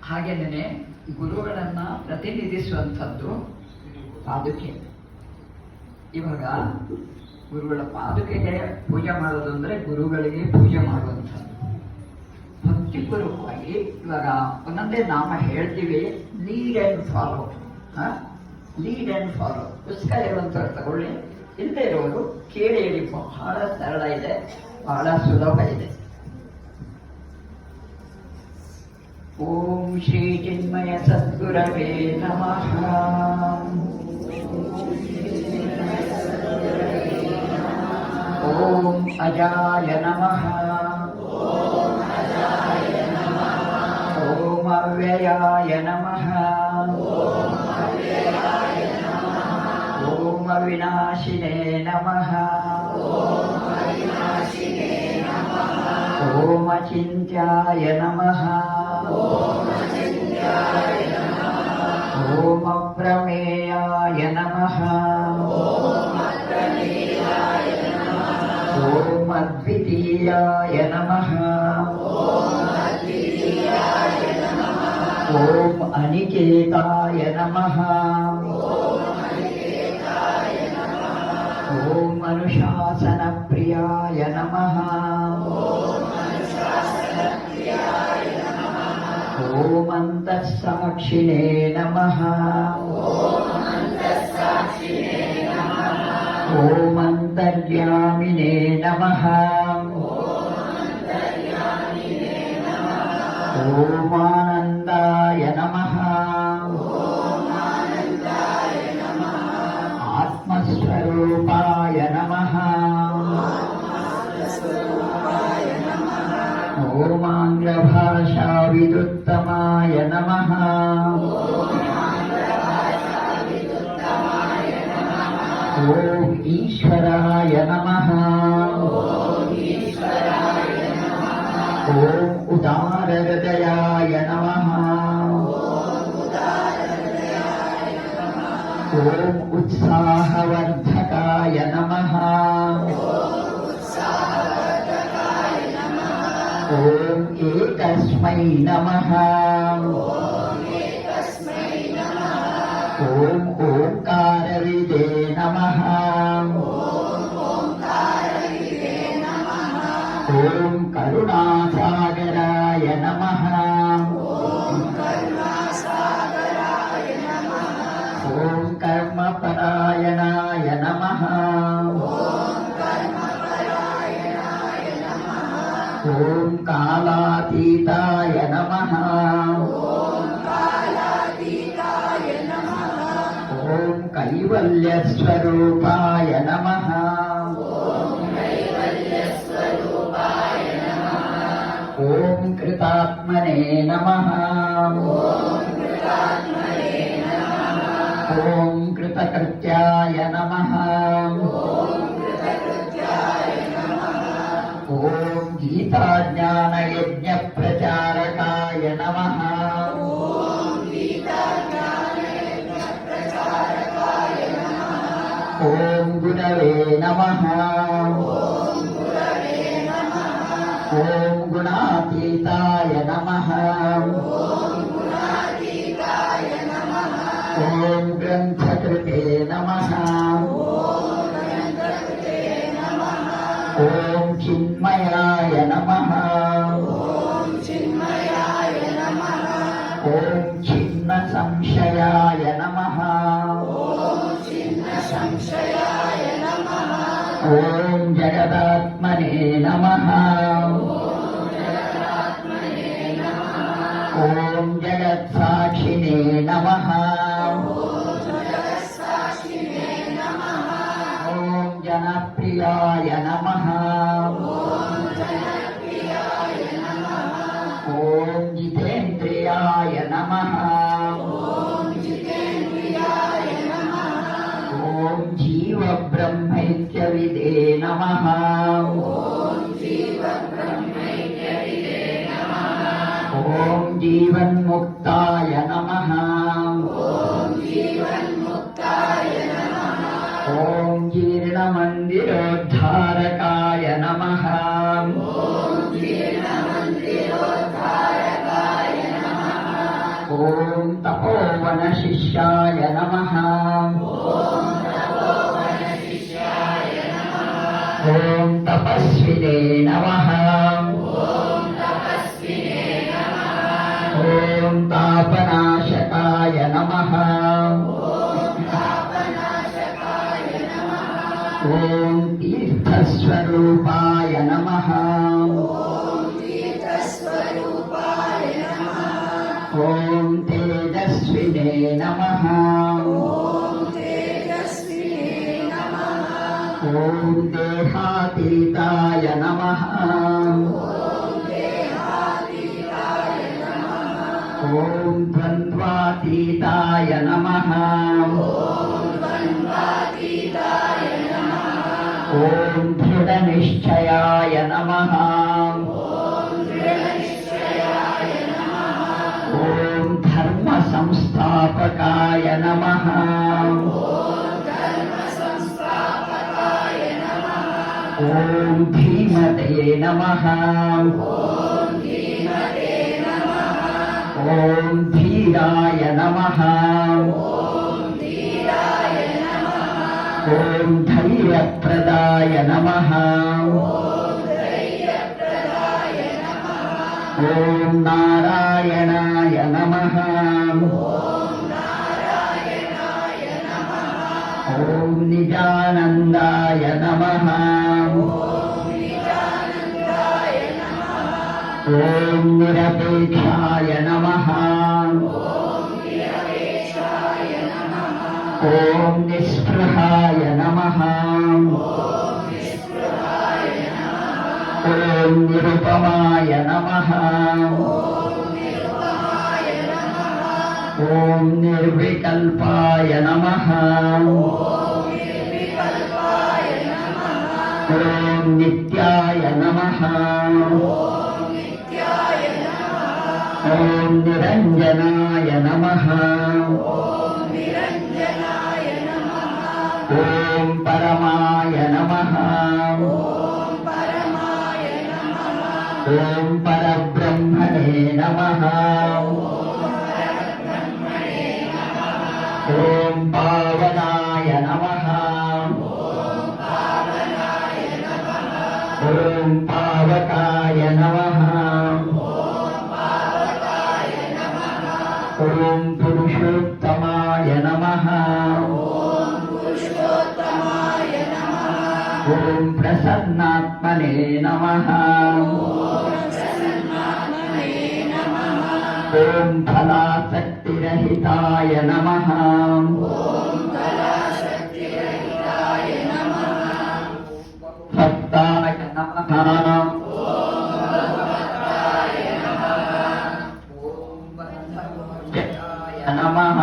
ಹಾಗೇನೆ ಗುರುಗಳನ್ನ ಪ್ರತಿನಿಧಿಸುವಂಥದ್ದು ಪಾದುಕೆ. ಇವಾಗ ಗುರುಗಳ ಪಾದುಕೆಗೆ ಪೂಜೆ ಮಾಡೋದು ಅಂದರೆ ಗುರುಗಳಿಗೆ ಪೂಜೆ ಮಾಡುವಂಥದ್ದು. ಭಕ್ತಿಪೂರ್ವಕವಾಗಿ ಇವಾಗ ಒಂದೊಂದೇ ನಾಮ ಹೇಳ್ತೀವಿ. Lead and follow. Lead and follow ಪುಸ್ತಕ ಇರುವಂಥವ್ರು ತಗೊಳ್ಳಿ, ಇಲ್ಲದೆ ಇರೋರು ಕೇಳಿ ಹೇಳಿ. ಬಹಳ ಸರಳ ಇದೆ, ಬಹಳ ಸುಲಭ ಇದೆ. ಓಂ ಶ್ರೀ ಚಿನ್ಮಯ ಸದ್ಗುರವೇ ನಮಃ. ಓಂ ಅಜಾಯ ನಮಃ. ಓಂ ಅವ್ಯಯಾಯ ನಮಃ. ಓಂ ಅವಿನಾಶಿನೇ ನಮಃ. ಓಂ ಅಚಿಂತ್ಯಾಯ ನಮಃ. ಓಂ ಅಪ್ರಮೇಯಾಯ ನಮಃ. ಓಂ ಅದ್ವಿತೀಯಾಯ ನಮಃ. ಓಂ ಅನಿಕೇತಾಯ ನಮಃ. ಓಂ ಅನುಶಾಸನ ಪ್ರಿಯಾಯ ನಮಃ. ಓಂ ಅಂತಃಸಾಕ್ಷಿಣೇ ನಮಃ. ಓಂ ಅಂತರ್ಯಾಮಿನೇ ನಮಃ. ಓಂ ಆನಂದಾಯ ನಮಃ. ಆತ್ಮಸ್ವರೂಪಾಯ ನಮಃ. ಓಂ ಆಂಗ್ಲಭಾಷಾ ವಿದುತ್ತಮಾಯ ನಮಃ. ಓಂ ಈಶ್ವರಾಯ ನಮಃ. ಓಂ ಉದಾರ ಹೃದಯಾಯ ನಮಃ. ಓಂ ಉತ್ಸಾಹವರ್ಧಕಾಯ ನಮಃ. ಓಂ ಏಕಸ್ಮೈ ನಮಃ. ಓಂ ಓಂಕಾರವಿದೇ ನಮಃ. ಓಂ ಕರುಣಾಸಾಗರಾಯ ನಮಃ. ಓಂ ಕರ್ಮಪರಾಯಣಾಯ ನಮಃ. ಓಂ ಕಾಲಾತೀತಾಯ ನಮಃ. ಓಂ ಕೈವಲ್ಯಸ್ವರೂಪಾಯ ನಮಃ. ಓಂ ಕೃತಾತ್ಮನೇ ನಮಃ. ಓಂ ಕೃತಕೃತ್ಯಾಯ ನಮಃ. ಓಂ ಗೀತಾಜ್ಞಾನಯಜ್ಞ ಪ್ರಚಾರಕಾಯ ನಮಃ. ಓಂ ಗುರವೇ ನಮಃ. ಓಂ ಗುಣಾತೀತಾಯ ನಮಃ. ಓಂ ಗ್ರಂಥಕೃತೆ ನಮಃ. ಓಂ ಚಿನ್ಮಯಾಯ ನಮಃ. ಓಂ ಚಿನ್ನ ಸಂಶಯಾಯ ನಮಃ. ಓಂ ಜಗದಾತ್ಮನೇ ನಮಃ. ಓಂ ಜಗತ್ಸಾಕ್ಷಿಣೇ ನಮಃ. ಓಂ ಜನಪ್ರಿಯಾಯ ನಮಃ. ಓಂ ಜಿತೇಂದ್ರಿಯಾಯ ನಮಃ. ಓಂ ಜೀವ ಬ್ರಹ್ಮೈಕ್ಯವಿದೇ ನಮಃ. ಓಂ ಜೀವನ್ಮುಕ್ತಾಯ ನಮಃ. ಓಂ ಜೀರ್ಣಮಂದಿರೋದ್ಧಾರಕಾಯ ನಮಃ. ఓం తపోవన శిష్యాయ నమః. ఓం తపస్వినే నమః. ఓం తాపనాశకాయ నమః. ఓం తీర్థస్వరూపాయ నమః. ఓం తేజస్వినే నమః. ఓం దేహాతీతాయ నమః. ఓం ద్వంద్వాతీతాయ నమః. ఓం దృఢనిశ్చయాయ నమః. ఓం ధర్మ సంస్థాపకాయ నమః. ఓం ధీమతే నమః. ఓం ధీరాయ నమః. ఓం ధైర్యప్రదాయ నమః. ఓం నారాయణాయ నమః. ఓం నిజానందాయ నమః. ఓం నిరపేక్షాయ నమః. ఓం నిస్పృహాయ నమః. ఓం నిరుపమాయ నమః. ఓం నిర్వికల్పాయ నమః. ఓం నిత్యాయ నమః. ఓం నిరంజనాయ నమః. ఓం పరమాయ నమః. ఓం పరబ్రహ్మణే నమః. ఓం పావనాయ నమః. ఓం పావకాయ నమః. ఓం పురుషోత్తమాయ నమః. ఓం ప్రసన్నాత్మనే నమః. ఓం ఫలాసక్తిరహితాయ నమః. భక్తాయ నమః. నమః.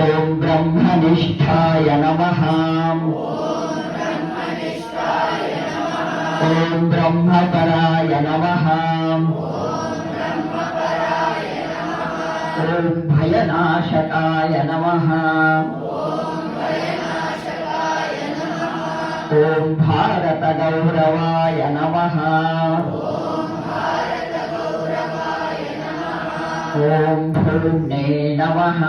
ఓం బ్రహ్మనిష్ఠాయ నమః. ఓం బ్రహ్మపరాయ నమః. ఓం భయనాశకాయ నమః. ఓం భారత గౌరవాయ నమః. ఓం భూమ్నే నమః.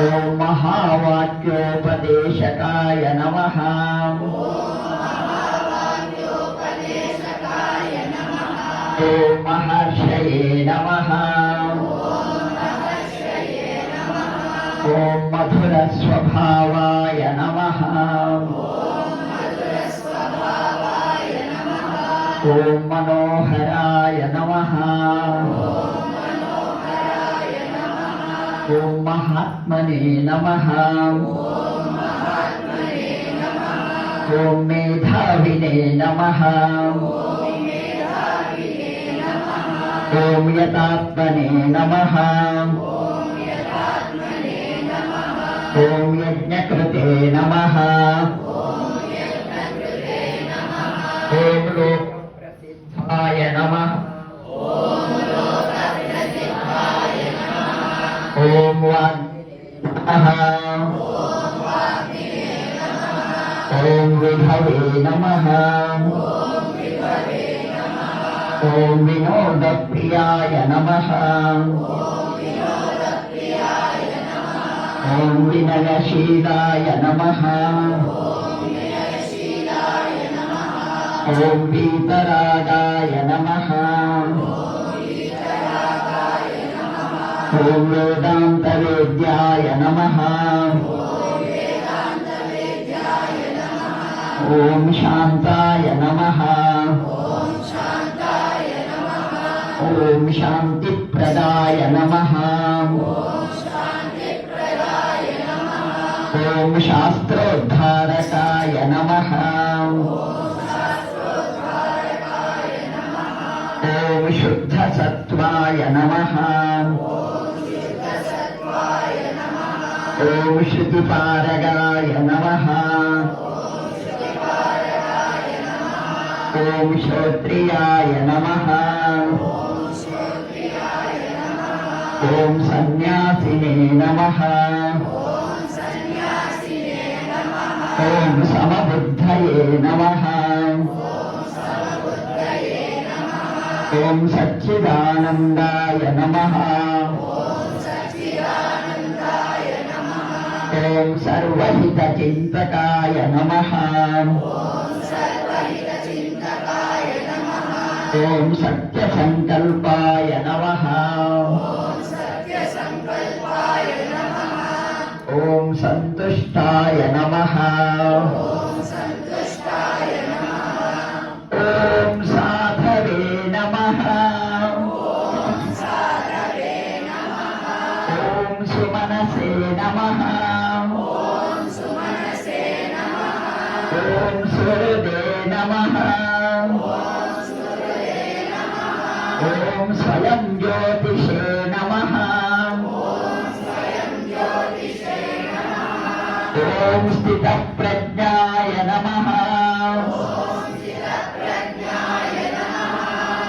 ఓం మహావాక్యోపదేశకాయ నమః. ఓం మహర్షయే నమః. ఓం మధురస్వభావాయ నమః. ఓం మనోహరాయ నమః. ఓం మహాత్మనే నమః. ఓం మేధావినే నమః. ఓం యతాత్మనే నమః. ఓం యజ్ఞకృతే నమః. ఓం లోకప్రసిద్ధాయ నమః. ఓం వాగ్దేవాయ నమః. ఓం విభవే నమః. ఓం వినోదప్రియాయ నమః ఓం వినయశీలాయ నమః ఓం వీతరాగాయ నమః ఓం వేదాంతవేద్యాయ నమః ఓం శాంతాయ నమః ఓం శాంతిప్రదాయ నమః ఓం శాస్త్రోద్ధారకాయ నమః ఓం శుద్ధసత్వాయ నమః ఓం శృతిపారగాయ నమః ఓం శ్రోత్రియాయ నమః ఓం సన్యాసినే నమః ఓం సమబుద్ధయే నమః ఓం సచ్చిదానందాయ నమః ఓం సర్వహితచింతకాయ నమః ఓం సత్యసంకల్పాయ నమః ఓం సంతుష్టాయ నమః ఓం సాధవే నమః ఓం సుమనసే నమః ఓం సుహృదే నమః ఓం స్వయం జ్యోతిషే నమః ఓం స్థితప్రజ్ఞాయ నమః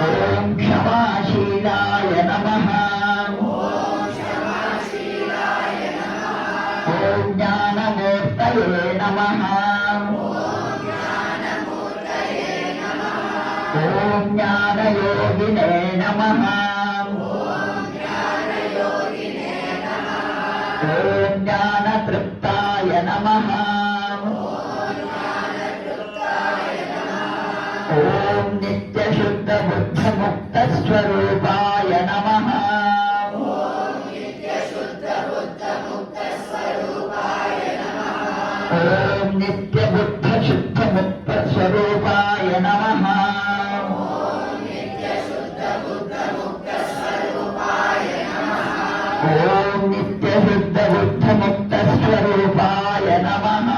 ఓం క్షమాశీలాయ నమః ఓం జ్ఞానమూర్తయే నమః ఓం జ్ఞానయోగినే నమః ఓం జ్ఞానతృప్తాయ నమః ఓం నిత్యశుద్ధబుద్ధముక్తస్వరూపాయ నమః ఓం నిత్యబుద్ధశుద్ధముక్తస్వరూపాయ నమః ఓం నిత్యశుద్ధబుద్ధముక్తస్వరూపాయ నమః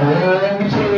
ఓం శ్రీ